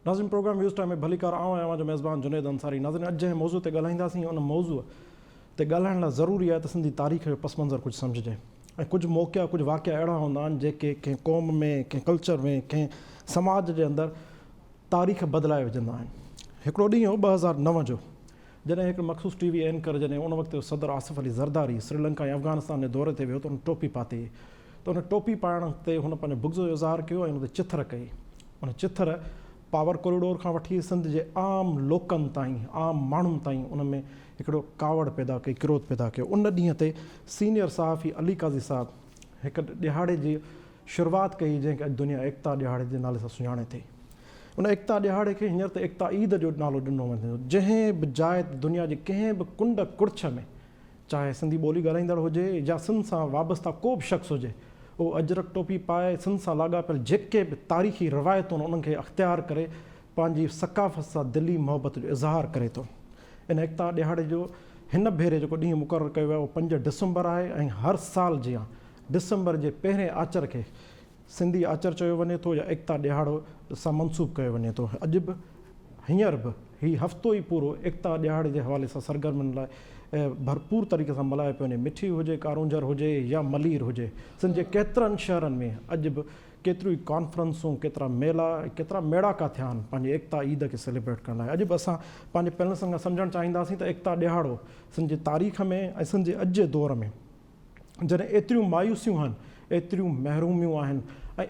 Nazim programme use time में भलीकार आवां जो मेज़बान जुनेद अंसारी। नाज़िम अॼु जे मौज़ू ते ॻाल्हाईंदासीं, उन मौज़ू ते ॻाल्हाइण लाइ ज़रूरी आहे त सिंधी तारीख़ जो पस मंज़र कुझु सम्झिजे ऐं कुझु मौक़िया कुझु वाक़िया अहिड़ा हूंदा आहिनि जेके कंहिं क़ौम में कंहिं कल्चर में कंहिं समाज जे अंदरि तारीख़ बदिलाए विझंदा आहिनि। हिकिड़ो ॾींहुं हो 2009 जो, जॾहिं हिकिड़ो मख़सूस टीवी एंकर जॾहिं उन वक़्तु सदर आसिफ़ अली ज़रदारी श्रीलंका ऐं अफ़गानिस्तान जे दौरे ते वियो त उन टोपी पाती, त उन टोपी पाइण ते हुन पंहिंजो बुग़्ज़ जो इज़हार कयो ऐं उन ते चिथर कई। उन चिथर पावर कॉरिडोर खां वठी सिंध जे आम लोकनि ताईं, आम माण्हुनि ताईं उन में हिकिड़ो कावड़ पैदा कई, क्रोध पैदा कयो। उन ॾींहं ते सीनियर सहाफ़ी अली काज़ी साहब हिकु ॾिहाड़े जी शुरूआति कई जंहिंखे अॼु दुनिया एकता ॾिहाड़े जे नाले सां सुञाणे थी। उन एकता ॾिहाड़े खे हींअर त एकता ईद जो नालो ॾिनो वञे। जंहिं बि जाइ दुनिया जे कंहिं बि कुंड कुड़छ में, चाहे सिंधी ॿोली ॻाल्हाईंदड़ हुजे या सिंध सां वाबस्ता को बि शख़्स हुजे, उहो अजरक टोपी पाए सिंध सां लाॻापियल जेके बि तारीख़ी रवायतूं आहिनि उन्हनि खे अख़्तियार करे पंहिंजी सकाफ़त सां दिली मोहबत जो इज़हार करे थो। इन एकता ॾिहाड़े जो हिन भेरे जेको ॾींहुं मुक़ररु कयो वियो आहे उहो 5 डिसंबर आहे ऐं हर साल जीअं डिसंबर जे पहिरें आचर खे सिंधी आचर चयो वञे थो या एकता ॾिहाड़ो सां मनसूब कयो वञे थो। अॼु बि हींअर बि हीउ हफ़्तो ई पूरो एकता ॾिहाड़े जे हवाले सां सरगर्मियुनि लाइ भरपूर तरीक़े सां मल्हायो पियो वञे। मिठी हुजे, कारूंजर हुजे या मलीर हुजे, सिंध जे केतिरनि शहरनि में अॼु बि केतिरियूं ई कॉन्फ्रेंसूं, केतिरा मेला, केतिरा मेड़ाका थिया आहिनि पंहिंजी एकता ईद खे सेलिब्रेट करण लाइ। अॼु बि असां पंहिंजे पैनल सां सम्झणु चाहींदासीं त एकता ॾिहाड़ो सिंध जी तारीख़ में ऐं सिंध जे अॼु जे दौर में जॾहिं एतिरियूं मायूसियूं आहिनि, एतिरियूं महरूमियूं आहिनि ऐं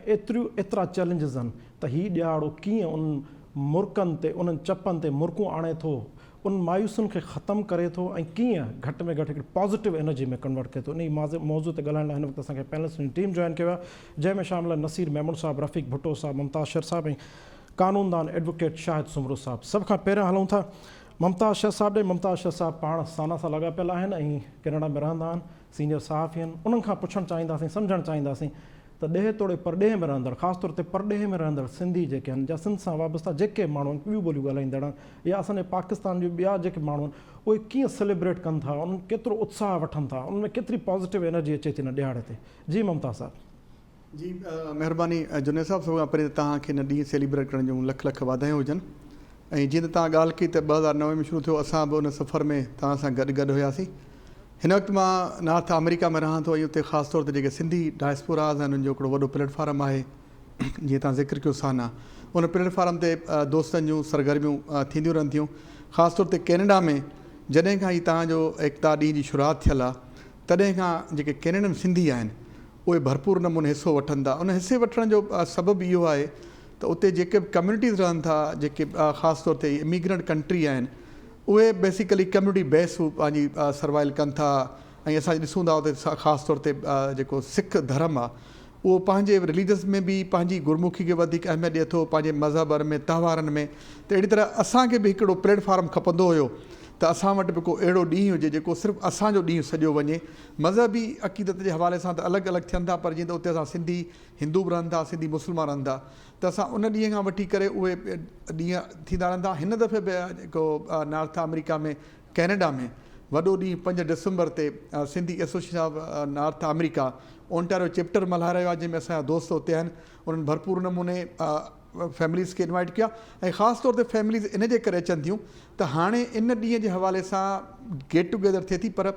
एतिरा चैलेंजिस आहिनि, त हीउ ॾिहाड़ो कीअं उन मुर्कनि ते, उन्हनि चपनि ते मुर्कूं आणे थो, उन मायूसियुनि खे ख़तमु करे थो ऐं कीअं घटि में घटि हिकिड़ी पॉज़िटिव एनर्जी में कन्वर्ट करे थो। इन मौज़ू ते ॻाल्हाइण लाइ हिन वक़्तु असांखे पैनलिस्ट जी टीम जॉइन कयो आहे, जंहिंमें शामिल आहे नसीर मेमून साहब, रफ़ीक भुट्टो साहब, मुमताज़ शेर साहब ऐं कानूनदान एडवोकेट शाहिद सुमरू साहब। सभ खां पहिरियां हलूं था मुमताज़ शेर साहब ॾे। मुमताज़ शेर साहब पाण साना सां लाॻापियल आहिनि ऐं कैनेडा में रहंदा आहिनि, सीनियर सहाफ़ी आहिनि। उन्हनि खां पुछणु चाहींदासीं, सम्झणु चाहींदासीं त ॾेह तोड़े परॾेह में रहंदड़, ख़ासि तौर ते परॾेह में रहंदड़ सिंधी जेके आहिनि या सिंध सां वाबस्ता जेके माण्हू आहिनि, ॿियूं ॿोलियूं ॻाल्हाईंदड़ आहिनि या असांजे पाकिस्तान जूं ॿिया जेके माण्हू आहिनि, उहे कीअं सेलिब्रेट कनि था, उन्हनि केतिरो उत्साह वठनि था, उनमें केतिरी पॉज़िटिव एनर्जी अचे थी हिन ॾिहाड़े ते। जी मुमताज़ साहब। जी महिरबानी जुनेद साहब। सभु खां पहिरीं तव्हांखे हिन ॾींहुं सेलिब्रेट करण जूं लख लख वाधायूं हुजनि। ऐं जीअं त तव्हां ॻाल्हि कई त 2009 में शुरू थियो, असां बि उन सफ़र में तव्हां सां गॾु हुयासीं। हिन वक़्तु मां नॉर्थ अमेरिका में रहां थो ऐं उते ख़ासि तौर ते जेके सिंधी डायस्पोराज़ आहिनि उन्हनि जो हिकिड़ो वॾो प्लेटफॉर्म आहे, जीअं तव्हां ज़िक्र कयो साना। उन प्लेटफॉर्म ते दोस्तनि जूं सरगर्मियूं थींदियूं रहनि थियूं। ख़ासि तौर ते कैनेडा में जॾहिं खां ई तव्हांजो एकता ॾींहं जी शुरूआति थियल आहे, तॾहिं खां जेके कैनेडन सिंधी आहिनि उहे भरपूर नमूने हिसो वठनि था। उन हिसे वठण जो सबबु इहो आहे त उते जेके बि कम्यूनिटीज़ रहनि था, जेके ख़ासि तौर ते इमिग्रेंट कंट्री आहिनि, उहे बेसिकली कम्यूनिटी बेस पंहिंजी सर्वाइव कनि था। ऐं असां ॾिसूं था उते ख़ासि तौर ते जेको सिख धर्म आहे उहो पंहिंजे रिलीजियस में बि पंहिंजी गुरमुखी खे वधीक अहमियत ॾिए थो, पंहिंजे मज़हब में, त्योहारनि में। त अहिड़ी तरह असांखे बि हिकिड़ो प्लेटफॉर्म खपंदो हुयो त असां वटि बि को अहिड़ो ॾींहुं हुजे जेको सिर्फ़ु असांजो ॾींहुं सॼो वञे। मज़हबी अक़ीदत जे हवाले सां त अलॻि अलॻि थियनि था, पर जीअं त उते असां सिंधी हिंदू बि रहनि था, सिंधी मुस्लमान रहनि था, त असां उन ॾींहं खां वठी करे उहे ॾींहं थींदा रहंदा। हिन दफ़े बि जेको नॉर्थ अमेरिका में कैनेडा में वॾो ॾींहुं 5 डिसंबर ते Sindhi association of north America Ontario chapter मल्हाए रहियो आहे, जंहिंमें असांजा दोस्त उते आहिनि। उन्हनि भरपूर नमूने फैमिलीज़ खे इनवाइट कया ऐं ख़ासि तौर ते फैमिलीज़ इन जे करे अचनि थियूं त हाणे इन ॾींहं जे हवाले सां गेट टुगेदर थिए थी, पर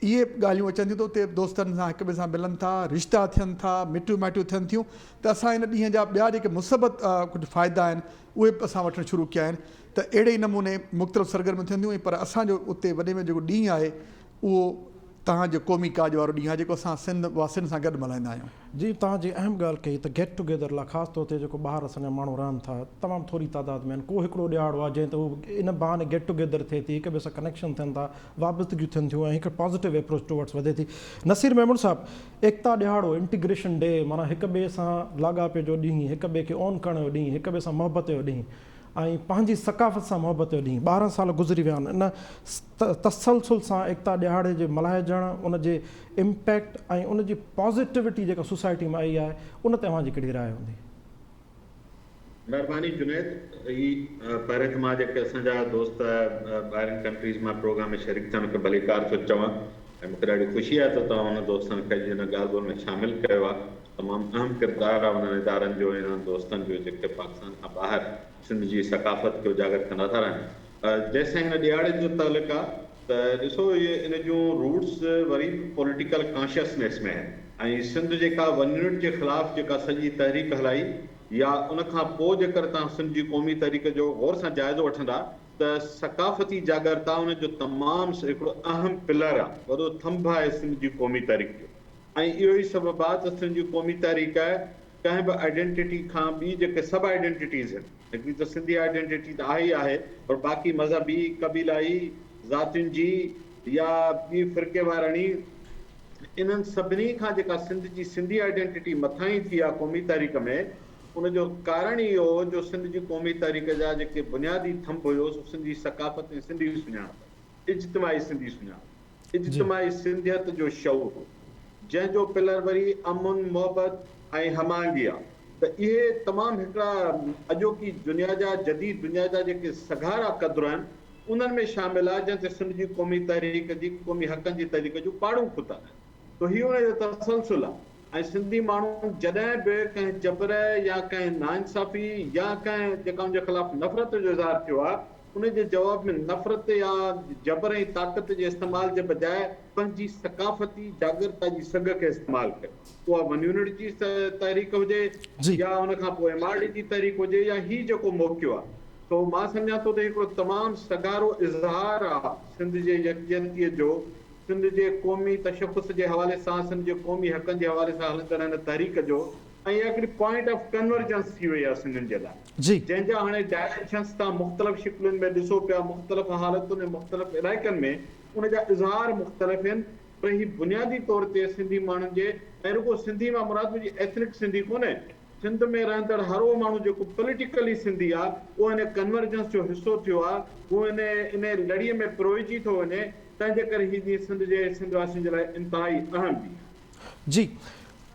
इहे ॻाल्हियूं अचनि थियूं त उते दोस्तनि सां हिक ॿिए सां मिलनि था, रिश्ता थियनि था, मिटियूं माइटियूं थियनि थियूं। त असां इन ॾींहं जा ॿिया जेके मुसबत कुझु फ़ाइदा आहिनि उहे असां वठणु शुरू कया आहिनि। त अहिड़े ई नमूने मुख़्तलिफ़ सरगर्मियूं थियंदियूं। पर असांजो उते वॾे में जेको ॾींहुं आहे उहो तव्हांजो क़ौमी काज वारो ॾींहुं आहे, जेको असां सिंध वासियुनि सां गॾु मल्हाईंदा आहियूं। जी, तव्हांजी अहम ॻाल्हि कई त गेट टुगेदर लाइ ख़ासि तौर ते जेको ॿाहिरि असांजा माण्हू रहनि था, तमामु थोरी तादाद में आहिनि। को हिकिड़ो ॾिहाड़ो आहे जंहिं ते उहो इन बहाने गेट टुगेदर थिए थी, हिक ॿिए सां कनेक्शन थियनि था, वाबस्तगियूं थियनि थियूं ऐं हिकु पॉज़िटिव अप्रोच टुवर्ड्स वधे थी। नसीर मेमून साहब, एकता ॾिहाड़ो, इंटीग्रेशन डे, माना हिक ॿिए सां लाॻापे जो ॾींहुं, हिक ॿिए खे ऑन करण जो ॾींहुं, हिक ॿिए सां मोहबत जो ॾींहुं ऐं पंहिंजी सकाफ़त सां मोहबत जो ॾींहुं। 12 साल गुज़री विया आहिनि। इन तसलसुल सां एकता ॾिहाड़े जे मल्हाइजणु, उन जे इम्पैक्ट ऐं उन जी पॉज़िटिविटी जेका सोसाइटी में आई आहे, उन ते तव्हांजी कहिड़ी राय हूंदी? महिरबानी जुनेद। ही पहिरें त मां जेके असांजा दोस्त ॿाहिरिनि कंट्रीज़ मां प्रोग्राम में शरीक थियण खे भलीकार थो चवां ऐं मूंखे ॾाढी ख़ुशी आहे त तव्हां हुन दोस्तनि खे हिन ॻाल्हि ॿोल में शामिलु कयो आहे। तमामु अहम किरदारु आहे उन्हनि इदारनि जो, इन्हनि दोस्तनि जो जेके पाकिस्तान खां ॿाहिरि सिंध जी सकाफ़त खे उजागर कंदा था रहनि। जेसिताईं हिन ॾियारे जो तालुक आहे त ॾिसो इहे इन जूं रूट्स वरी पॉलिटिकल कॉन्शियसनेस में आहिनि ऐं सिंध जेका 1 यूनिट जे ख़िलाफ़ जेका सॼी तहरीक हलाई या उन खां पोइ जेकर तव्हां सिंध जी क़ौमी तहरीक जो गौर सां जाइज़ो वठंदा त सकाफ़ती जागरता उन जो तमामु हिकिड़ो अहम पिलर आहे, वॾो थंभ आहे सिंध जी क़ौमी तहरीक जो। ऐं इहो ई सबबु आहे त सिंध जी क़ौमी तहरीक कंहिं बि आइडेंटिटी खां ॿी जेके सभु आइडेंटिटीज़ आहिनि, हिकिड़ी त सिंधी आइडेंटिटी त आहे ई आहे, पर बाक़ी मज़हबी क़बीलाई ज़ातियुनि जी या ॿी फ़िरके वारणी, इन्हनि सभिनी खां जेका सिंध जी सिंधी आइडेंटिटी मथां ई थी आहे क़ौमी तहरीक में, उनजो कारण इहो हो जो सिंध जी क़ौमी तहरीक जा जेके बुनियादी थंभ हुयो सो सिंधी सकाफ़त ऐं सिंधी सुञाणप, इज्तिमाही सिंधी सुञाणप, इज्तिमाही सिंधियत जो शऊर, जंहिंजो पिलर वरी अमुन मोहबत ऐं हमांगी आहे। त इहे तमामु हिकिड़ा अॼोकी दुनिया जा जदीद दुनिया जा जेके सघारा क़दुर आहिनि उन्हनि में शामिल आहे, जंहिं ते सिंध जी क़ौमी तहरीक जी क़ौमी हक़नि जी तहरीक जूं पाड़ूं खुता आहिनि। त हीउ उनजो तसलसुल आहे ऐं सिंधी माण्हू जॾहिं बि कंहिं जबर या कंहिं नाइंसाफ़ी या कंहिं जेका उनजे ख़िलाफ़ नफ़रत जो इज़हार थियो आहे, उनजे जवाब में नफ़रत या जबर ऐं ताक़त जे इस्तेमाल जे बजाए पंहिंजी सकाफ़ती जागरता जी सघ खे इस्तेमालु कयो, उहा 1 यूनिट जी तहरीक हुजे या उन खां पोइ MRD जी तहरीक हुजे या हीउ जेको मौक़ियो आहे। तो मां सम्झां थो त हिकिड़ो तमामु सगारो इज़हार आहे सिंध जे यकजहतीअ जो, सिंध जे क़ौमी तशख़ुस जे हवाले सां, सिंध जे क़ौमी हक़नि जे हवाले सां हलंदड़ हिन तहरीक जो, ऐं हिकिड़ी पॉइंट ऑफ कन्वर्जेंस थी वई आहे सिंधियुनि जे लाइ, जंहिंजा हाणे डायरेक्शन्स तव्हां मुख़्तलिफ़ शिकिलुनि में ॾिसो पिया, मुख़्तलिफ़ हालतुनि ऐं मुख़्तलिफ़ इलाइक़नि में उनजा इज़हार मुख़्तलिफ़ आहिनि, पर ही बुनियादी तौर ते सिंधी माण्हुनि जे, ऐं रुगो सिंधी मां मुराद मुंहिंजी एथनिक सिंधी कोन्हे, सिंध में रहंदड़ हर उहो माण्हू जेको पॉलिटिकली सिंधी आहे उहो हिन कन्वर्जेंस जो हिसो थियो आहे, उहो इन लड़ीअ में पिरोइजी थो वञे, तंहिंजे करे हीअ सिंध जे सिंधवासियुनि जे लाइ इंतिहाई अहम ॾींहुं जी।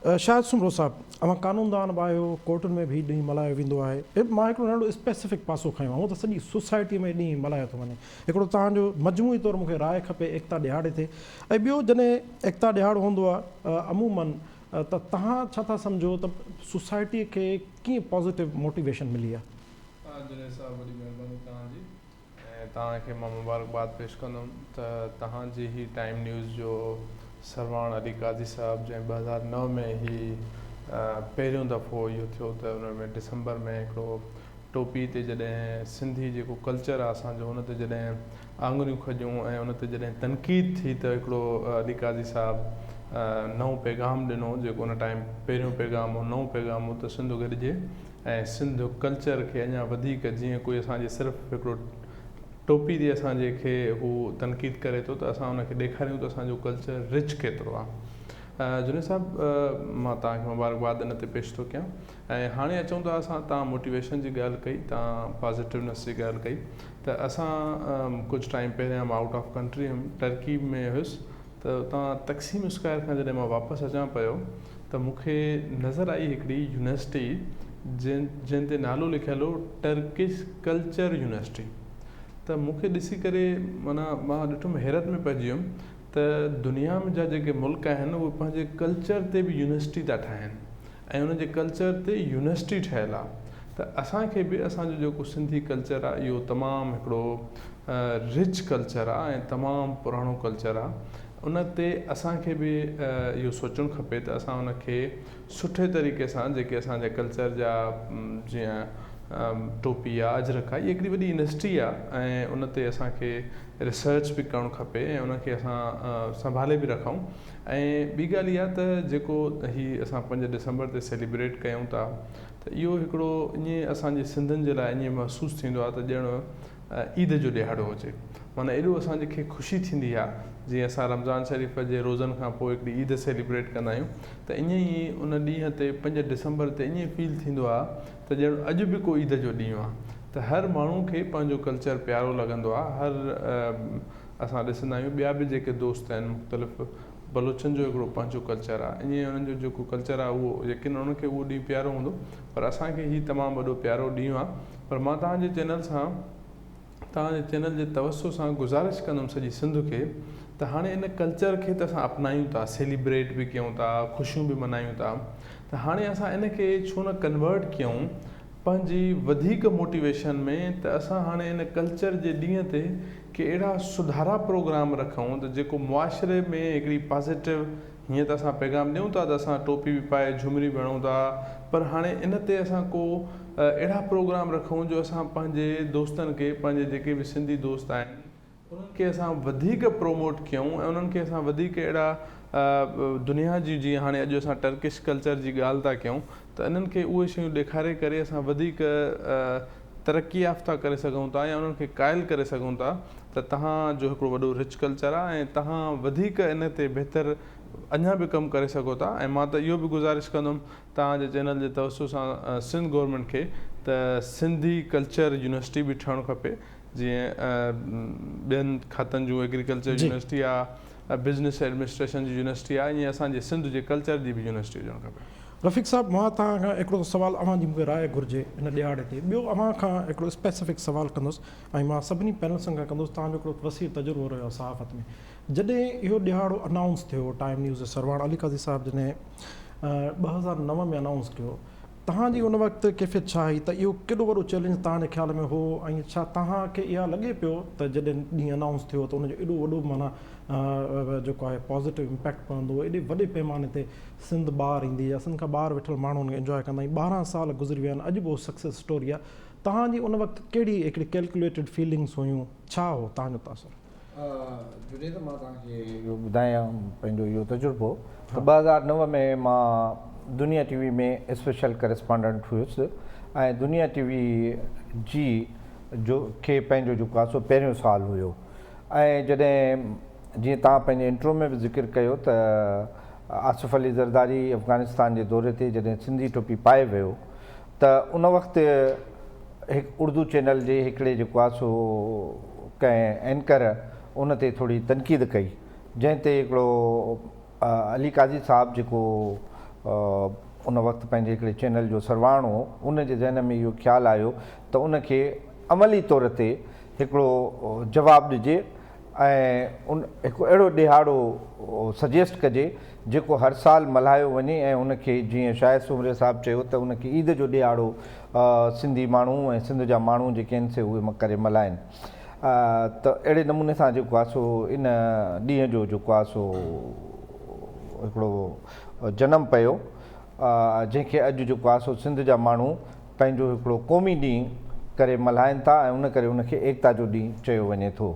शाहिद सुमरो साहब, अवां कानूनदान बि आहियो, कोर्टुनि में बि ॾींहुं मल्हायो वेंदो आहे। मां हिकिड़ो नंढो स्पेसिफिक पासो खयो आहे, हूअं त सॼी सोसाइटी में ॾींहुं मल्हायो थो वञे, हिकिड़ो तव्हांजो मजमूई तौरु मूंखे राय खपे एकता ॾियारे ते। ऐं ॿियो जॾहिं एकता ॾियारो हूंदो आहे अमूमन त तव्हां छा था सम्झो त सोसाइटीअ खे कीअं पॉज़िटिव मोटिवेशन मिली आहे? जुनेद साहब, वॾी महिरबानी तव्हांजी, ऐं तव्हांखे मां मुबारकबाद पेश कंदुमि त तव्हांजी ही टाइम न्यूज़ जो सरवाण अली काज़ी साहब जंहिं 2009 में ही पहिरियों दफ़ो इहो थियो त उन में दिसंबर में हिकिड़ो टोपी ते जॾहिं सिंधी जेको कल्चर आहे असांजो उन ते जॾहिं आङुरियूं खॼूं ऐं उन ते जॾहिं तनक़ीद थी त हिकिड़ो अली काज़ी साहब नओं पैगाम ॾिनो, जेको उन टाइम पहिरियों पैगाम हो, नओं पैगाम हो त सिंध गॾिजे ऐं सिंध कल्चर खे अञा वधीक, जीअं कोई असांजे सिर्फ़ु हिकिड़ो टोपी ते असांजे खे हू तनक़ीद करे थो त असां उनखे ॾेखारियूं त असांजो कल्चर रिच केतिरो आहे। जुनेद साहब, मां तव्हांखे मुबारकबाद इन ते पेश थो कयां। ऐं हाणे अचूं था असां, तव्हां मोटिवेशन जी ॻाल्हि कई, तव्हां पॉज़िटिवनेस जी ॻाल्हि कई, त असां कुझु टाइम पहिरियां मां आउट ऑफ कंट्री हुयुमि, टर्की में हुयुसि, त उतां तक़सीम स्क्वायर खां जॾहिं मां वापसि अचां पियो त मूंखे नज़र आई हिकिड़ी यूनिवर्सिटी जंहिं ते नालो लिखियलु हो टर्किश कल्चर यूनिवर्सिटी। त मूंखे ॾिसी करे माना मां ॾिठुमि, हैरत में पइजी वियुमि त दुनिया में जा जेके मुल्क आहिनि उहे पंहिंजे कल्चर ते बि यूनिवर्सिटी था ठाहिनि ऐं उनजे कल्चर ते यूनिवर्सिटी ठहियलु आहे। त असांखे बि असांजो जेको सिंधी कल्चर आहे इहो तमामु हिकिड़ो रिच कल्चर आहे ऐं तमामु पुराणो कल्चर आहे। उन ते असांखे बि इहो सोचणु खपे त असां उनखे सुठे तरीक़े सां, जेके असांजे कल्चर जा जीअं टोपी आहे, अजरक आहे, इहा हिकिड़ी वॾी इंडस्ट्री आहे ऐं उन ते असांखे रिसर्च बि करणु खपे ऐं उनखे असां संभाले बि रखूं। ऐं ॿी ॻाल्हि इहा त जेको हीअ असां 5 दिसंबर ते सेलिब्रेट कयूं था त इहो हिकिड़ो ईअं असांजे सिंधियुनि जे लाइ ईअं महसूसु थींदो आहे त ॼण ईद जो ॾिहाड़ो हुजे, माना एॾो असांखे ख़ुशी थींदी आहे। जीअं असां रमज़ान शरीफ़ जे रोज़नि खां पोइ हिकिड़ी ईद सेलिब्रेट कंदा आहियूं त ईअं ई उन ॾींहं ते 5 दिसंबर ते ईअं फील थींदो आहे त ॼण अॼु बि को ईद जो ॾींहुं आहे। त हर माण्हू खे पंहिंजो कल्चर प्यारो लॻंदो आहे। हर असां ॾिसंदा आहियूं ॿिया बि जेके दोस्त आहिनि मुख़्तलिफ़ बलोचनि जो हिकिड़ो पंहिंजो कल्चर आहे, ईअं उन्हनि जो जेको कल्चर आहे उहो यकीन उनखे उहो ॾींहुं प्यारो हूंदो, पर असांखे हीउ तमामु वॾो प्यारो ॾींहुं आहे। पर मां तव्हांजे चैनल सां, तव्हांजे चैनल जे तवसु सां गुज़ारिश कंदुमि सॼी सिंध खे त हाणे इन कल्चर खे त असां अपनायूं था, सेलिब्रेट बि कयूं था, ख़ुशियूं बि मल्हायूं था, त हाणे असां इन खे छो न कन्वर्ट कयूं पंहिंजी वधीक मोटिवेशन में त असां हाणे इन कल्चर जे ॾींहं ते कि अहिड़ा सुधारा प्रोग्राम रखूं त जेको मुआशरे में हिकिड़ी पॉज़िटिव, हीअं त असां पैगाम ॾियूं था त असां टोपी बि पाए झुमरी बि हणूं था, पर हाणे इन ते असां को अहिड़ा प्रोग्राम रखूं जो असां पंहिंजे दोस्तनि खे, पंहिंजे जेके बि सिंधी दोस्त आहिनि उन्हनि खे असां वधीक प्रोमोट कयूं ऐं उन्हनि खे असां वधीक अहिड़ा दुनिया जी, जीअं हाणे अॼु असां टर्किश कल्चर जी ॻाल्हि था कयूं, त इन्हनि खे उहे शयूं ॾेखारे करे असां वधीक तरक़ी याफ़्ता करे सघूं था या उन्हनि खे क़ाइल करे सघूं था त तव्हांजो हिकिड़ो वॾो रिच कल्चर आहे ऐं तव्हां वधीक इन ते बहितर अञा बि कमु करे सघो था। ऐं मां त इहो बि गुज़ारिश कंदुमि तव्हांजे चैनल जे तवसु सां सिंध गवर्नमेंट खे त सिंधी कल्चर यूनिवर्सिटी बि ठहणु खपे, जीअं ॿियनि खातनि जूं एग्रीकल्चर यूनिवर्सिटी आहे, बिज़नेस एडमिनिस्ट्रेशन जी यूनिवर्सिटी आहे, ईअं असांजे सिंध जे कल्चर जी बि यूनिवर्सिटी हुजणु खपे। रफ़ीक साहब, मां तव्हां खां हिकिड़ो सुवाल अव्हां जी मूंखे राय घुरिजे इन ॾियारे ते। ॿियो अव्हां खां हिकिड़ो स्पेसिफिक सुवाल कंदुसि ऐं मां सभिनी पैनलिस्टनि खां कंदुसि, तव्हांजो हिकिड़ो वसीउ तजुर्बो रहियो सहाफ़त में। जॾहिं इहो ॾियारो अनाउंस थियो, टाइम न्यूज़ सरवाण अली काज़ी साहिब जॾहिं 2009 में अनाउंस कयो, तव्हांजी उन वक़्तु कैफ़ियत छा हुई त इहो केॾो वॾो चैलेंज तव्हांजे ख़्याल में हो, ऐं छा तव्हांखे इहा लॻे पियो त जॾहिं ॾींहुं अनाउंस थियो त उनजो एॾो वॾो माना जेको आहे पॉज़िटिव इम्पैक्ट पवंदो, एॾे वॾे पैमाने ते सिंध ॿाहिरि ईंदी या सिंध खां ॿाहिरि वेठल माण्हू हुनखे इंजॉय कंदा आहिनि। 12 साल गुज़री विया आहिनि, अॼु बि उहो सक्सेस स्टोरी आहे। तव्हांजी उन वक़्तु कहिड़ी हिकिड़ी कैलकुलेटेड फीलिंग्स हुयूं, छा हो तव्हांजो तासुर? जुने त मां तव्हांखे इहो ॿुधायां पंहिंजो इहो तजुर्बो त 2009 में मां दुनिया टीवी में स्पेशल करेस्पॉन्डेंट हुयुसि ऐं दुनिया टीवी जी जो खे पंहिंजो जेको आहे सो पहिरियों साल हुयो। ऐं जॾहिं जीअं तव्हां पंहिंजे इंट्रो में बि ज़िक्र कयो त आसिफ़ अली ज़रदारी अफ़गानिस्तान जे दौरे ते जॾहिं सिंधी टोपी पाए वियो त उन वक़्तु हिकु उर्दू चैनल जे हिकिड़े जेको आहे सो कंहिं एंकर उन ते थोरी तनक़ीद कई, जंहिं ते हिकिड़ो अली काज़ी साहिबु जेको उन वक़्तु पंहिंजे हिकिड़े चैनल जो सरवाण हो, उन जे ज़हन में इहो ख़्यालु आयो त उनखे अमली तौर ते हिकिड़ो जवाबु ॾिजे ऐं उन हिकु अहिड़ो ॾिहाड़ो सजेस्ट कजे जेको हर साल मल्हायो वञे ऐं उनखे जीअं शाहिद सुमरे साहिबु चयो त उनखे ईद जो ॾिहाड़ो सिंधी माण्हू ऐं सिंध जा माण्हू जेके आहिनि से उहे करे मल्हाइनि। त अहिड़े नमूने सां जेको आहे सो इन ॾींहं जो जेको आहे सो हिकिड़ो जनमु पियो, जंहिंखे अॼु जेको आहे सो सिंध जा माण्हू पंहिंजो हिकिड़ो क़ौमी ॾींहुं करे मल्हाइनि था ऐं उन करे उनखे एकता जो ॾींहुं चयो वञे थो।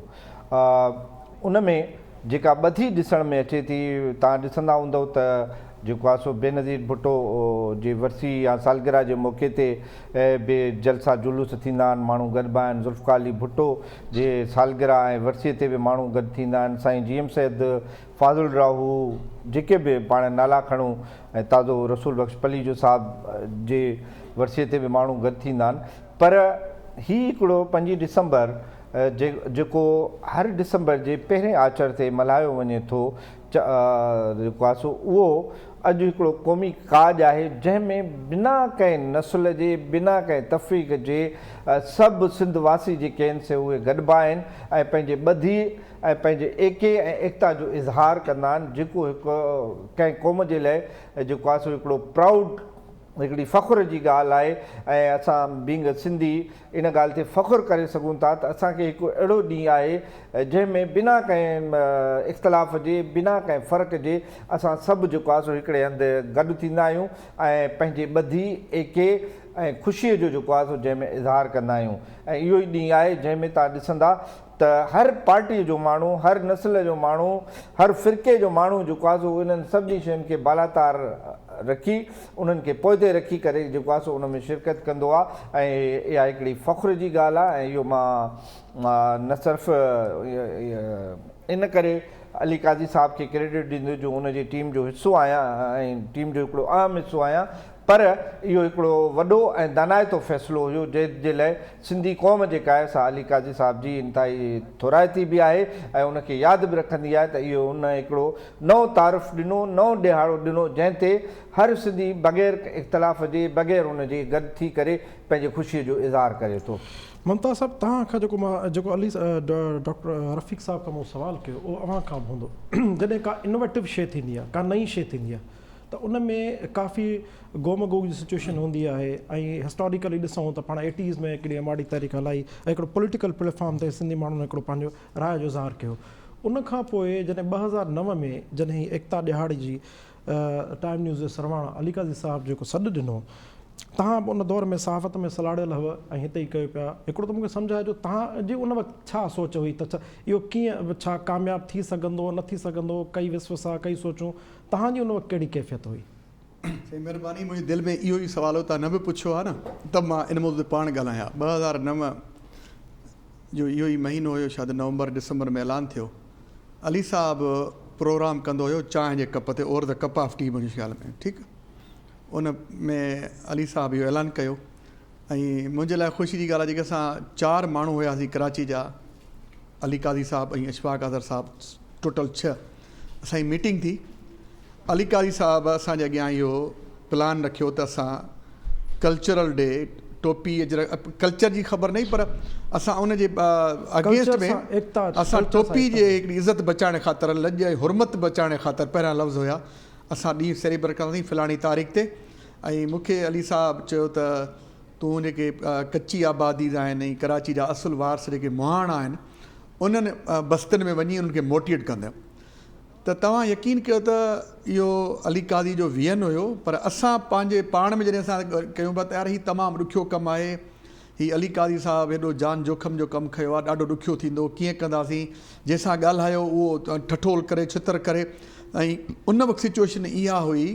उन में जेका ॿधी ॾिसण में अचे थी, तव्हां ॾिसंदा हूंदव त जेको आहे सो बेनज़ीर भुट्टो जी वरसी या सालगिरह जे मौक़े ते बि जलसा जुलूस थींदा आहिनि, माण्हू गॾिबा आहिनि। ज़ुल्फ़िकार अली भुट्टो जे सालगिरह ऐं वरसीअ ते बि माण्हू गॾु थींदा आहिनि। साईं जीएम सैद फाज़ुल राहू जेके बि पाण नाला खणूं ऐं ताज़ो रसूल बख़्श पली जो साहिब जे वरसीअ ते बि माण्हू गॾु थींदा आहिनि। पर हीउ हिकिड़ो 5 डिसंबर जेको हर डिसंबर जे पहिरें आचर ते मल्हायो वञे थो, जेको आहे सो उहो अॼु हिकिड़ो क़ौमी काज आहे जंहिंमें बिना कंहिं नस्ल जे, बिना कंहिं तफ़रीक़ जे सभु सिंध वासी जेके आहिनि से उहे गॾिबा आहिनि ऐं पंहिंजे ॿधी ऐं पंहिंजे एके ऐं एकता जो इज़हार कंदा आहिनि, जेको हिकु कंहिं क़ौम जे लाइ जेको आहे सो हिकिड़ो प्राउड, हिकिड़ी फ़ख़ुर जी ॻाल्हि आहे। ऐं असां बींग सिंधी इन ॻाल्हि ते फ़ख़ुरु करे सघूं था त असांखे हिकु अहिड़ो ॾींहुं आहे जंहिंमें बिना कंहिं इख़्तिलाफ़ जे, बिना कंहिं फ़र्क़ जे असां सभु जेको आहे सो हिकिड़े हंधि गॾु थींदा आहियूं ऐं पंहिंजे ॿधी एके ऐं ख़ुशीअ जो जेको आहे सो जंहिंमें इज़हार कंदा आहियूं। ऐं इहो ई ॾींहुं आहे जंहिंमें तव्हां ॾिसंदा त हर पार्टीअ जो माण्हू, हर नस्ल जो माण्हू, हर फ़िरक़े जो माण्हू जेको आहे सो इन्हनि सभिनी शयुनि खे बालातार रखी, उन्हनि खे पोइते रखी करे जेको आहे सो उन में शिरकत कंदो आहे। ऐं इहा हिकिड़ी फ़ख़ुर जी ॻाल्हि आहे। ऐं इहो मां न सिर्फ़ु इन करे अली काज़ी साहिब खे क्रेडिट ॾींदो जो उनजी टीम जो हिसो आहियां ऐं टीम जो हिकिड़ो अहम हिसो आहियां, पर इहो हिकिड़ो वॾो ऐं दानाइतो फ़ैसिलो हुयो जंहिंजे लाइ सिंधी क़ौम जेका आहे सा अली काज़ी साहिब जी इंतिहाई थोराइती बि आहे ऐं उनखे यादि बि रखंदी आहे त इहो उन हिकिड़ो नओं तारीफ़ ॾिनो, नओं ॾिहाड़ो ॾिनो जंहिं ते हर सिंधी बग़ैर इख़्तिलाफ़ जे, बग़ैर उनजे गॾु थी करे पंहिंजे ख़ुशीअ जो इज़हार करे थो। ममता साहब, तव्हां खां जेको अली डॉक्टर रफ़ीक साहब खां मूं सुवाल कयो उहो अव्हां खां हूंदो, जॾहिं का इनोवेटिव शइ थींदी आहे, का नई शइ थींदी आहे त उन में काफ़ी गोमगोग जी सिचुएशन हूंदी आहे ऐं हिस्टोरिकली ॾिसूं त पाण 80s में हिकिड़ी एमआरडी तहरीक हलाई ऐं हिकिड़ो पॉलिटिकल प्लेटफॉर्म ते सिंधी माण्हुनि हिकिड़ो पंहिंजो राय जो इज़हार कयो। उन खां पोइ जॾहिं 2009 में जॾहिं एकता ॾियारी जी टाइम न्यूज़ जे सरवाणा अली काज़ी साहिबु जेको सॾु ॾिनो, तव्हां उन दौर में सहाफ़त में सलाड़ियल हुआ ऐं हिते ई कयो पिया, हिकिड़ो त मूंखे सम्झाइजो तव्हांजी उन वक़्तु छा सोच हुई त इहो कीअं छा कामयाबु थी सघंदो न थी सघंदो, कई विसवसा कई सोचूं, तव्हांजी उन वक़्तु कहिड़ी कैफ़ियत हुई? साईं महिरबानी, मुंहिंजे दिलि में इहो ई सुवाल हो, तव्हां न बि पुछियो आहे न त मां इन मौज़ूअ ते पाण ॻाल्हायां। 2009 जो इहो ई महीनो हुयो, शायदि नवंबर दिसंबर में ऐलान थियो। अली साहिबु प्रोग्राम कंदो हुयो चांहि जे कप ते, over the cup of T मुंहिंजे ख़्याल में, ठीकु। उन में अली साहिबु इहो ऐलान कयो ऐं मुंहिंजे लाइ ख़ुशी जी ॻाल्हि आहे जेके असां 4 माण्हू हुयासीं कराची जा, अली काज़ी साहिबु ऐं अशफाक़ अज़हर साहिबु, टोटल 6 असांजी मीटिंग थी। अली काज़ी साहिबु असांजे अॻियां इहो प्लान रखियो त असां कल्चरल डे, टोपी अजरक, कल्चर जी ख़बर नहीं पर असां उन जे अगेंस्ट में असां टोपी जे हिकिड़ी इज़त बचाइण ख़ातिर, लॼ ऐं हुरमत बचाइण ख़ातिर पहिरियां लफ़्ज़ हुया, असां ॾींहुं सेलिब्रेट कंदासीं फ़लाणी तारीख़ ते। ऐं मूंखे अली साहिबु चयो त तूं जेके कच्ची आबादीज़ आहिनि ऐं कराची जा असुल वारस जेके मुहाण आहिनि उन्हनि बस्तियुनि में वञी उन्हनि खे मोटिवेट कंदुमि। त तव्हां यकीन कयो त इहो अली काज़ी जो वियन हुयो, पर असां पंहिंजे पाण में जॾहिं असां कयूं पिया त यार हीउ तमामु ॾुखियो कमु आहे, हीउ अली काज़ी साहिबु हेॾो जान जोखम जो कमु खयो आहे, ॾाढो ॾुखियो थींदो, कीअं कंदासीं, जंहिंसां ॻाल्हायो उहो ठठोल करे छितर करे। ऐं उन वक़्तु सिचुएशन इहा हुई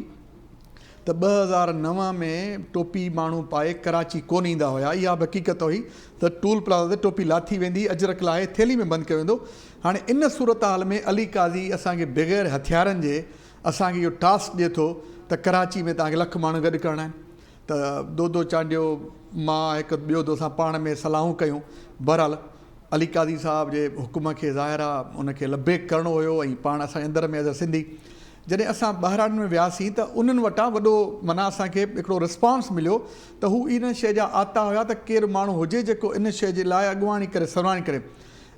त 2009 में टोपी माण्हू पाए कराची कोन ईंदा हुया, इहा बि हक़ीक़त हुई त टूल प्लाज़ा ते टोपी लाथी वेंदी, अजरक लाहे थैली में बंदि कयो वेंदो। हाणे इन सूरत हाल में अली काज़ी असांखे बग़ैर हथियारनि जे असांखे इहो टास्क ॾिए थो त कराची में तव्हांखे 1 लख माण्हू गॾु करणा आहिनि, त दो चांडियो मां हिकु ॿियो दोस्त पाण में सलाहूं कयूं। बहरहाल अली काज़ी साहिब जे हुकुम खे ज़ाहिर आहे उनखे लबेक करिणो हुयो ऐं पाण असांजे अंदरि में एज़ अ सिंधी जॾहिं असां ॿाहिराणनि में वियासीं त उन्हनि वटां वॾो माना असांखे हिकिड़ो रिस्पॉन्स मिलियो त हू इन शइ जा आता हुया त केरु माण्हू हुजे जेको इन शइ जे लाइ अॻुवाणी करे सरवाणी करे।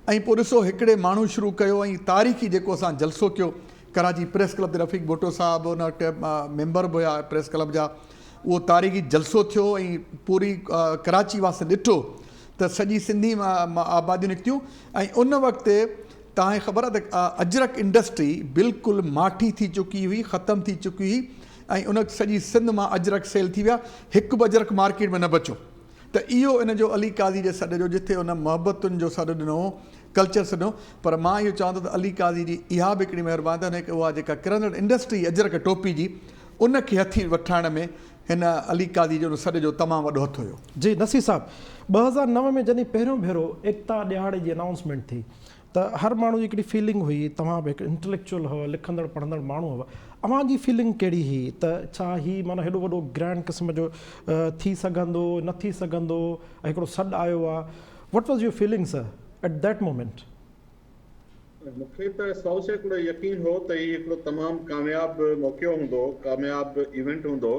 ऐं पोइ ॾिसो हिकिड़े माण्हू शुरू कयो ऐं तारीख़ी जेको असां जलसो कयो कराची प्रेस क्लब ते, रफ़ीक भुट्टो साहिबु उन वटि मेंबर बि हुया प्रेस क्लब जा, उहो तारीख़ी जलसो थियो ऐं पूरी कराची वास्ते ॾिठो त सॼी सिंधी आबादियूं निकितियूं। ऐं उन वक़्तु तव्हांखे ख़बर आहे त अजरक इंडस्ट्री बिल्कुलु माठी थी चुकी हुई, ख़तमु थी चुकी हुई ऐं उन सॼी सिंध मां अजरक सेल थी विया, हिकु बि अजरक मार्केट में न बचो। त इहो इन जो अली काज़ी जे सॾ जो, जिथे उन मोहबतुनि जो सॾु ॾिनो, कल्चर सॾो। पर मां इहो चवंदो त अली काज़ी जी इहा बि हिकिड़ी महिरबानी आहे त उहा जेका किरंदड़ इंडस्ट्री अजरक टोपी जी उनखे हथी वठाइण में हिन अली काज़ी जो सॾ जो तमामु वॾो हथु हुयो। जी नसीर साहिबु, 2009 में जॾहिं पहिरियों भेरो एकता ॾियारे जी अनाउंसमेंट थी त हर माण्हू जी हिकिड़ी फीलिंग हुई, तव्हां बि हिकु इंटेलेक्चुअल हुआ, लिखंदड़ पढ़ंदड़ माण्हू हुआ, अव्हांजी फीलिंग कहिड़ी हुई त छा ही माना हेॾो वॾो ग्रैंड क़िस्म जो थी सघंदो न थी सघंदो ऐं हिकिड़ो सॾु आयो आहे, वट was your feelings at that moment? मूंखे त 100% यकीन हो त हीउ हिकिड़ो तमामु कामयाबु मौक़ो हूंदो, कामयाबु इवेंट हूंदो।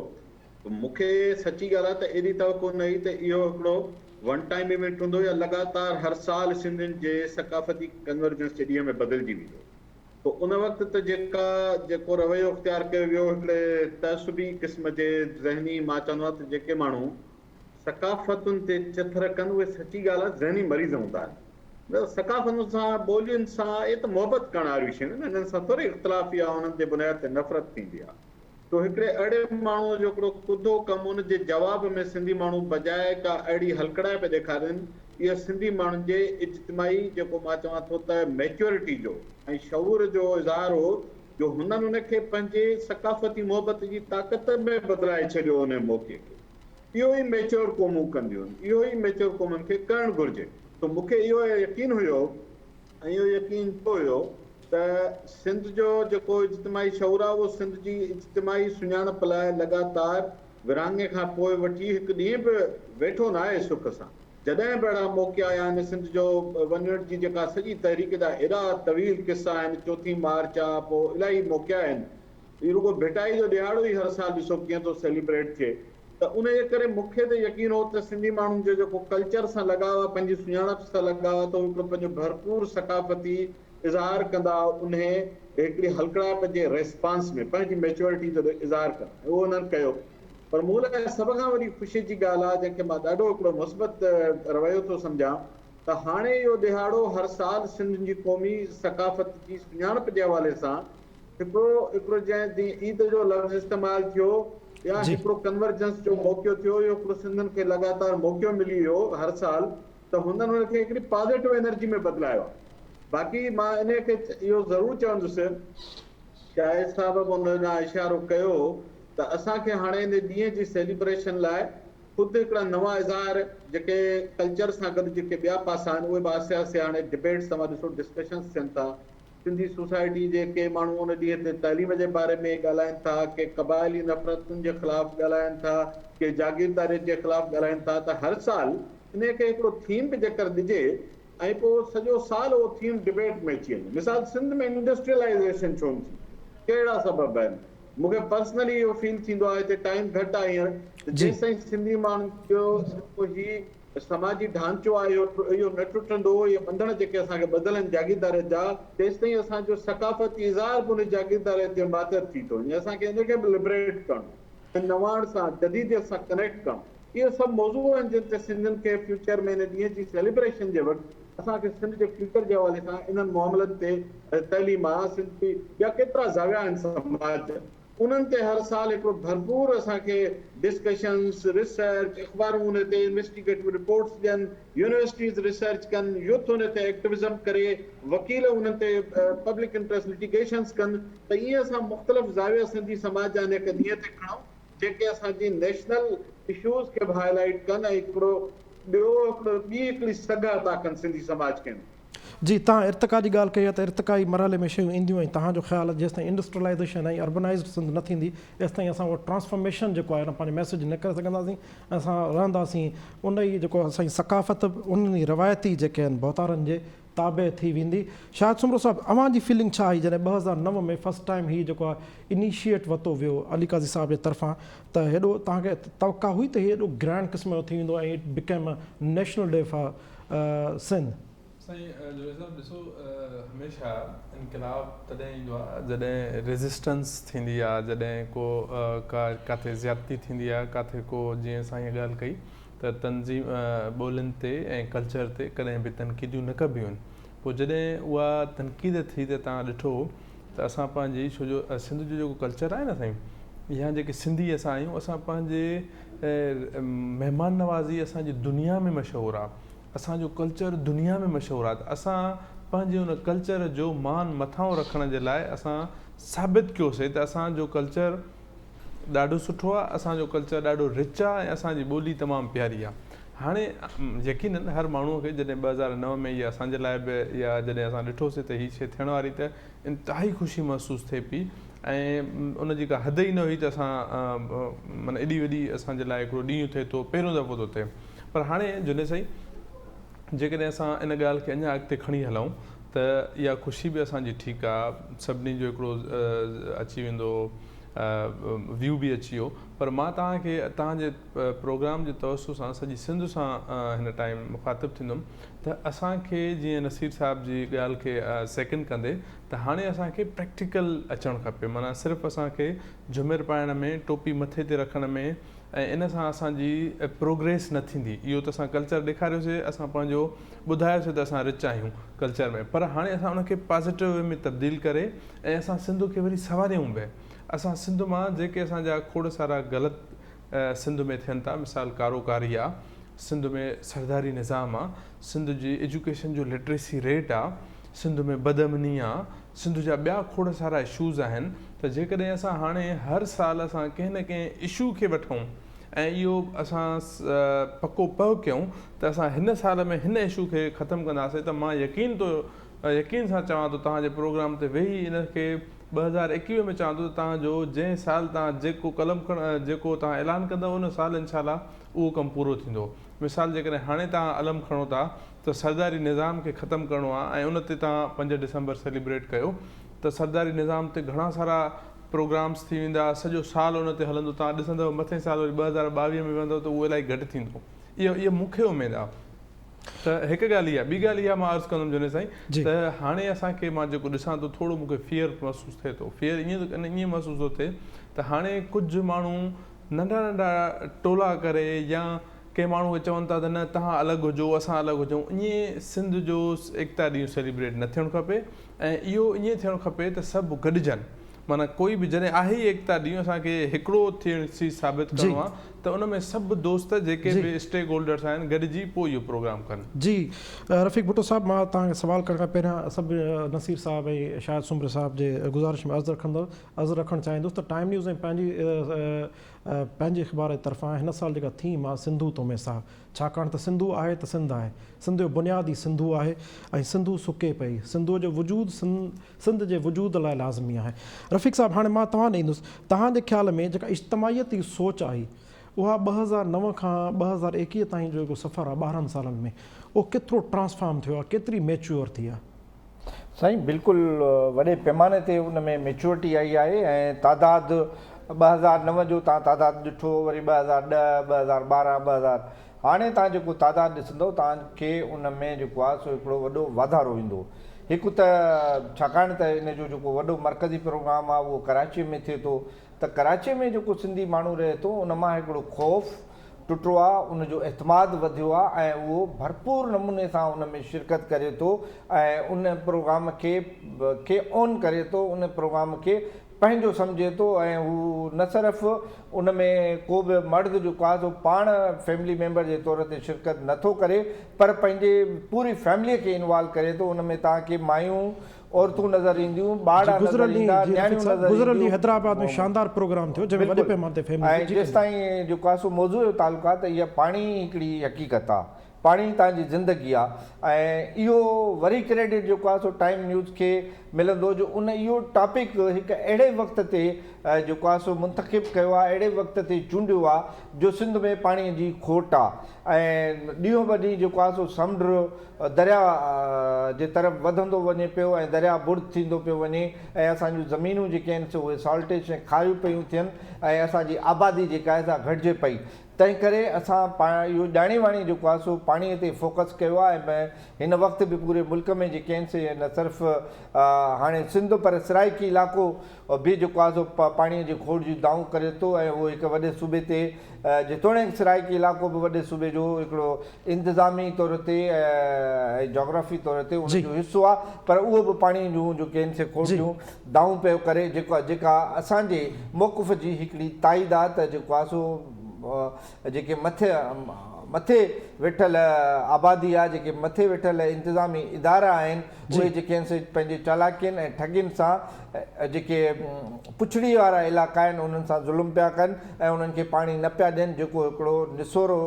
मूंखे सची ॻाल्हि आहे त एॾी तवक़ो न हुई त इहो हिकिड़ो वन टाइम इवेंट हूंदो या लगातार हर साल सिंधियुनि जे सकाफ़ती कन्वर्जेंस स्टेडियम में बदिलजी वेंदो। तो उन वक़्तु त जेको रवैयो इख़्तियार कयो वियो हिकिड़े तहसुबी क़िस्म जे ज़हनी, मां चवंदो आहियां त जेके माण्हू सकाफ़तुनि ते चिथर कनि उहे सची ॻाल्हि आहे ज़हनी मरीज़ हूंदा आहिनि। सकाफ़तुनि सां, ॿोलियुनि सां, इहे त मोहबत करण वारियूं शयूं आहिनि, हिननि सां थोरी इख़्तिलाफ़ी आहे, हुननि जे बुनियाद ते नफ़रत थींदी आहे। तो हिकिड़े अहिड़े माण्हू जो हिकिड़ो कुदो कमु उन जे जवाब में सिंधी माण्हू बजाए का अहिड़ी हलकड़ाए पे ॾेखारनि, इहा सिंधी माण्हुनि जे इज्तिमाही जेको मां चवां थो त मैच्योरिटी जो ऐं शऊर जो इज़हार हो, जो हुननि उनखे पंहिंजे सकाफ़ती मोहबत जी ताक़त में बदिलाए छॾियो उन मौक़े खे। इहो ई मैच्योर क़ौमूं कंदियूं आहिनि, इहो ई मैच्योर क़ौमुनि खे करणु घुरिजे। तो मूंखे इहो यकीन हुयो ऐं इहो यकीन हुयो त सिंध जो जेको इज्तिमाही शऊर आहे उहो सिंध जी इज्तिमाही सुञाणप लाइ लगातार विरांङे खां पोइ वठी हिकु ॾींहुं बि वेठो न आहे सुख सां। जॾहिं बि अहिड़ा मौक़ा आया आहिनि, सिंध जो वञण जी जेका सॼी तहरीक जा एॾा तवील किस्सा आहिनि, 4 मार्च आहे, पोइ इलाही मौक़ा आहिनि, इहो रुगो भिटाई जो ॾियारो ई हर साल ॾिसो कीअं थो सेलिब्रेट थिए। त उन जे करे मूंखे त यकीन हो त सिंधी माण्हुनि जो जेको कल्चर सां लॻाव आहे, पंहिंजी सुञाणप सां लॻाव आहे, त हिकिड़ो पंहिंजो भरपूर सकाफ़ती इज़हार कंदा उन हिकिड़ी हलकड़ाइप जे रेस्पॉन्स में पंहिंजी मैच्योरिटी जो इज़हार कंदा उहो उन्हनि कयो। पर मूं लाइ सभ खां वॾी ख़ुशी जी ॻाल्हि आहे जंहिंखे मां ॾाढो हिकिड़ो मुस्बत रवैयो थो सम्झां त हाणे इहो दिहाड़ो हर साल सिंध जी क़ौमी सकाफ़त जी सुञाणप जे हवाले सां हिकिड़ो जीअं ईद जो लफ़्ज़ इस्तेमालु थियो या हिकिड़ो कन्वर्जेंस जो मौक़ो थियो, इहो हिकिड़ो सिंधियुनि खे लगातार मौक़ो मिली वियो हर साल, त हुननि हुनखे हिकिड़ी पॉज़िटिव एनर्जी में बदिलायो आहे। बाक़ी मां इन खे इहो ज़रूरु चवंदुसि, शाहिद साहिब उन इशारो कयो त असांखे हाणे इन ॾींहं जी सेलिब्रेशन लाइ ख़ुदि हिकिड़ा नवां इज़हार जेके कल्चर सां गॾु जेके ॿिया पासा आहिनि उहे बि आसे पासे हाणे डिबेट्स तव्हां ॾिसो डिस्कशन्स थियनि था। सिंधी सोसाइटी जे के माण्हू उन ॾींहं ते तइलीम जे बारे में ॻाल्हाइनि था, के क़बाइली नफ़रतुनि जे ख़िलाफ़ु ॻाल्हाइनि था, के जागीरदारी जे ख़िलाफ़ु ॻाल्हाइनि था। त हर साल इन खे हिकिड़ो थीम बि जेकर ॾिजे ऐं पोइ सॼो साल उहो थीम डिबेट में अची वञे। मिसाल सिंध में इंडस्ट्रियलाइज़ेशन छो थी, कहिड़ा सबब आहिनि? मूंखे पर्सनली इहो फील थींदो आहे हिते टाइम घटि आहे हींअर, जेसि ताईं सिंधी माण्हुनि जो ही समाजी ढांचो आहे इहो न टुटंदो, इहे बंधन जेके असांखे ॿधल आहिनि जागीरदारी जा, तेसि ताईं असांजो सकाफ़ती इज़हार बि उन जागीरदारी ते मातर थी थो वञे। असांखे इनखे बि लिबरेट करणु ऐं नवाण सां जदीदियत सां कनेक्ट करणु, इहे सभु मौज़ू आहिनि जिन ते सिंधियुनि खे फ्यूचर में इन ॾींहं जी सेलिब्रेशन जे वक़्तु असांखे सिंध जे फ्यूचर जे हवाले सां इन्हनि मामलनि ते तइलीम आहे, सिंध ॿिया केतिरा ज़ाविया आहिनि समाज, उन्हनि ते हर साल हिकिड़ो भरपूर असांखे डिस्कशन्स, रिसर्च, अख़बारूं उन ते इन्वेस्टिगेटिव रिपोर्ट्स ॾियनि, यूनिवर्सिटीज़ रिसर्च कनि, यूथ उन ते एक्टिविज़म करे, वकील उन्हनि ते पब्लिक इंट्रस्ट लिटिगेशन्स कनि, त ईअं असां मुख़्तलिफ़ ज़ाविया सिंधी समाज जा हिन ॾींहं ते खणूं जेके असांजी नेशनल इशूज़ खे बि हाईलाइट कनि ऐं ॿी हिकिड़ी सघ अदा कनि सिंधी समाज खे। जी, तव्हां इर्तिका जी ॻाल्हि कई आहे त इर्तिकाई मरहले में शयूं ईंदियूं, ऐं तव्हांजो ख़्यालु आहे जेसि ताईं इंडस्ट्रियलाइज़ेशन ऐं अर्बनाइज़्ड सिंध न थींदी तेसि ताईं असां उहो ट्रांसफॉर्मेशन जेको आहे पंहिंजो मैसेज न करे सघंदासीं, असां रहंदासीं उन ई जेको असांजी सकाफ़त उन ई रवायती जेके आहिनि भौतारनि जे ताबे थी वेंदी। शाहिद सुमरो साहिबु, अव्हां जी फीलिंग छा आई जॾहिं 2009 में फस्ट टाइम ही जेको आहे इनिशिएट वरितो वियो अली काज़ी साहिब जे तरफ़ां, त हेॾो तव्हांखे तवका हुई त हेॾो ग्रैंड क़िस्म जो थी वेंदो ऐं it became a national day for Sindh? साईं जो साहिबु ॾिसो, हमेशह इनकलाब तॾहिं ईंदो आहे जॾहिं रेज़िस्टेंस थींदी आहे, जॾहिं को किथे ज़्यादती थींदी आहे, किथे को जीअं साईं ॻाल्हि कई त तंज़ीम ॿोलियुनि ते ऐं कल्चर ते कॾहिं बि तनक़ीदियूं न कबियूं आहिनि। पोइ जॾहिं उहा तनक़ीद थी त तव्हां ॾिठो त असां पंहिंजी छो जो सिंध जो जेको कल्चर आहे न साईं, या जेके सिंधी असां आहियूं, असां पंहिंजे महिमान नवाज़ी असांजी दुनिया में मशहूरु आहे, असांजो कल्चर दुनिया में मशहूरु आहे। त असां पंहिंजे उन कल्चर जो मान मथां रखण जे लाइ असां साबित कयोसीं त असांजो कल्चर ॾाढो सुठो आहे, असांजो कल्चर ॾाढो रिच आहे ऐं असांजी ॿोली तमामु प्यारी आहे। हाणे यकीनन हर माण्हूअ खे जॾहिं 2009 में इहा असांजे लाइ बि या जॾहिं असां ॾिठोसीं त हीअ शइ थियण वारी, त इंतिहाई ख़ुशी महसूसु थिए पई ऐं उनजी का हद ई न हुई त असां माना एॾी वॾी असांजे लाइ हिकिड़ो ॾींहुं थिए थो, पहिरियों दफ़ो थो थिए। पर हाणे जुने साईं जेकॾहिं असां इन ॻाल्हि खे अञा अॻिते खणी हलूं त इहा ख़ुशी बि असांजी ठीकु आहे, सभिनी जो हिकिड़ो अची वेंदो व्यू बि अची वियो। पर मां तव्हांखे तव्हांजे प्रोग्राम जे तवसु सां सॼी सिंध सां हिन टाइम मुखातिबु थींदुमि त असांखे जीअं नसीर साहिब जी ॻाल्हि खे सेकेंड कंदे त हाणे असांखे प्रैक्टिकल अचणु खपे, माना सिर्फ़ु असांखे झुमिर पाइण में, टोपी मथे ते रखण में ऐं इन सां असांजी प्रोग्रेस न थींदी। इहो त असां कल्चर ॾेखारियोसीं, असां पंहिंजो ॿुधायोसीं त असां रिच आहियूं कल्चर में, पर हाणे असां उनखे पॉज़िटिव वे में तब्दील करे ऐं असां सिंध खे वरी संवारियूं बि। असां सिंध मां जेके असांजा खोड़ सारा ग़लति सिंध में थियनि था, मिसाल कारोकारी आहे, सिंध में सरदारी निज़ाम आहे, सिंध जी एजुकेशन जो लिटरेसी रेट आहे, सिंध में बदअमनी आहे, सिंध जा ॿिया खोड़ सारा इशूज़ आहिनि। त जेकॾहिं असां हाणे हर साल असां कंहिं न कंहिं इशू खे वठूं ऐं इहो असां पको पव कयूं त असां हिन साल में हिन इशू खे ख़तमु कंदासीं, त मां यकीन सां चवां थो तव्हांजे प्रोग्राम ते वेही इनखे 2021 में चवां थो त तव्हांजो जंहिं साल तव्हां जेको तव्हां ऐलान कंदव उन साल इंशाल्लाह उहो कमु पूरो थींदो। मिसाल जेकॾहिं हाणे तव्हां अलम खणो था त सरदारी निज़ाम खे ख़तमु करिणो आहे ऐं उन ते तव्हां 5 डिसंबर सेलिब्रेट कयो, त सरदारी निज़ाम ते घणा सारा प्रोग्राम्स थी वेंदा, सॼो साल उन ते हलंदो। तव्हां ॾिसंदव मथे साल वरी 2022 में वेंदव त उहो इलाही घटि थींदो। इहो मूंखे उमेदु आहे त हिकु ॻाल्हि इहा, ॿी ॻाल्हि इहा मां अर्ज़ु कंदुमि जुने साईं जी। त हाणे असांखे मां जेको ॾिसां थो थोरो मूंखे फियर महसूसु थिए थो। फियर ईअं महसूसु थो थिए त हाणे कुझु माण्हू नंढा नंढा टोला करे या के माण्हू चवनि था त न तव्हां अलॻि हुजो असां अलॻि हुजूं, ईअं सिंध जो एकता ॾींहुं सेलिब्रेट न थियणु खपे ऐं इहो ईअं थियणु खपे त सभु गॾिजनि। माना कोई बि जॾहिं आहे ई एकता ॾींहुं असांखे हिकिड़ो थियण सी साबित करिणो आहे त उन में सभु दोस्त जेके बि स्टेक होल्डर्स आहिनि गॾिजी पोइ इहो प्रोग्राम कनि। जी रफ़ीक भुट्टो साहब, मां तव्हांखे सवाल करण खां पहिरियां सभु नसीर साहब ऐं शाहिद सुमर साहब जे गुज़ारिश में अर्ज़ु रखणु चाहींदुसि त टाइम न्यूज़ ऐं पंहिंजी अख़बार जे तरफ़ां हिन साल जेका थीम आहे सिंधू तो में साहब, छाकाणि त सिंधू आहे त सिंध आहे, सिंध जो बुनियादी सिंधू आहे ऐं सिंधू सुके पई, सिंधू जो वजूद सिंध जे वजूद लाइ लाज़मी आहे। रफ़ीक साहब, हाणे मां तव्हां ॾे ईंदुसि, तव्हांजे ख़्याल में जेका इज्तमाहीती सोच आई उहा 2009 खां 2021 ताईं जो जेको सफ़र आहे 12 सालनि में, उहो केतिरो ट्रांसफॉर्म थियो आहे, केतिरी मैच्योर थी आहे? साईं बिल्कुलु वॾे पैमाने ते उन में मैच्योरिटी आई आहे ऐं तादादु 2009 जो तव्हां तादादु ॾिठो, वरी 2010, 2012, 2000 हाणे तव्हां जेको तादादु ॾिसंदव तव्हांखे उन में जेको आहे सो हिकिड़ो वॾो वाधारो ईंदो। हिकु त छाकाणि त इन जो जेको वॾो मरकज़ी प्रोग्राम आहे उहो कराची में थिए थो, त कराची में जेको सिंधी माण्हू रहे थो उन मां हिकिड़ो ख़ौफ़ टुटो आहे, उनजो एतमाद वधियो आहे ऐं उहो भरपूर नमूने सां उन में शिरकत करे थो ऐं उन प्रोग्राम खे ऑन करे थो, उन प्रोग्राम खे पंहिंजो सम्झे थो ऐं हू न सिर्फ़ु उन में को बि मर्द जेको आहे सो पाण फैमिली मेंबर जे तौर ते शिरकत नथो करे पर पंहिंजे पूरी फैमिलीअ खे इन्वॉल्व करे थो। उन में तव्हांखे मायूं औरतूं नज़र ईंदियूं, ॿार नज़र ईंदा, न्याणियूं नज़र ईंदियूं। हैदराबाद में शानदार प्रोग्राम थियो जंहिंमें वॾे पैमाने ते फैमिली ऐं जेसि ताईं जेको आहे सो मौज़ूअ जो तालुक़ु आहे त इहा पाणी हिकिड़ी हक़ीक़त आहे, पाणी तव्हांजी ज़िंदगी आहे ऐं इहो वरी क्रेडिट जेको आहे सो टाइम न्यूज़ खे मिलंदो जो उन इहो टॉपिक हिकु अहिड़े वक़्त ते जेको आहे सो मुंतख़िब कयो आहे, अहिड़े वक़्त ते चूंडियो आहे जो सिंध में पाणीअ जी खोट आहे ऐं ॾींहों ॿ ॾींहुं जेको आहे सो समुंड दरिया जे तरफ़ वधंदो वञे पियो ऐं दरिया बुर्द थींदो पियो वञे ऐं असांजूं ज़मीनूं जेके आहिनि सो उहे सॉल्टेज ऐं खारियूं पियूं थियनि ऐं असांजी आबादी जेका आहे सा घटिजे पई। तंहिं करे असां इहो ॼाणी वाणी जेको आहे सो पाणीअ ते फोकस कयो आहे ऐं हिन वक़्तु बि पूरे मुल्क में जेके आहिनि से न सिर्फ़ु हाणे सिंध पर सराइकी इलाइक़ो बि जेको आहे सो पाणीअ जी खोड़ जी दाऊं करे थो ऐं उहो हिकु वॾे सूबे ते जेतोणीकि सराइकी इलाइक़ो बि वॾे सूबे जो हिकिड़ो इंतिज़ामी तौर ते ऐं जोग्राफी तौर ते उनजो हिसो आहे पर उहो बि पाणी जूं जेके आहिनि से खोड़ जूं दाऊं पियो करे जेका असांजे मौक़ुफ़ जी हिकिड़ी ताईद आहे त जेको आहे सो जेके मथे वेठल आबादी आहे, जेके मथे वेठल इंतिज़ामी इदारा आहिनि उहे जेके आहिनि से पंहिंजे चालाकियुनि ऐं ठगियुनि सां जेके पुछड़ी वारा इलाइक़ा आहिनि उन्हनि सां ज़ुल्म पिया कनि ऐं उन्हनि खे पाणी न पिया ॾियनि, जेको हिकिड़ो निसोरो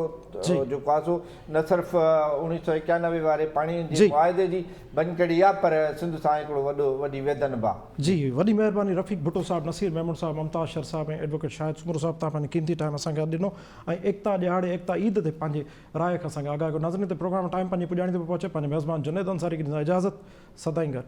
जेको आहे सो न सिर्फ़ु 1991 वारे पाणीअ जे मुआहिदे जी बनकड़ी आहे पर सिंध सां हिकिड़ो वॾी वेदन बि आहे। जी वॾी महिरबानी रफ़ीक भुट्टो साहब, नसीर मेमन साहब, मुमताज़ शर साहब ऐं एडवोकेट शाहिद सुमर साहब, तव्हां पंहिंजी क़ीमती टाइम असांखे ॾिनो ऐं एकता ॾियारे एकता ईद ते पंहिंजे राय खां असांखे आगाह कयो। नाज़रीन ते प्रोग्राम टाइम पंहिंजी पुॼाणी ते पहुचे, पंहिंजे मेज़बान जुनैद अंसारी खे ॾींदा इजाज़त, सदाईं गॾु।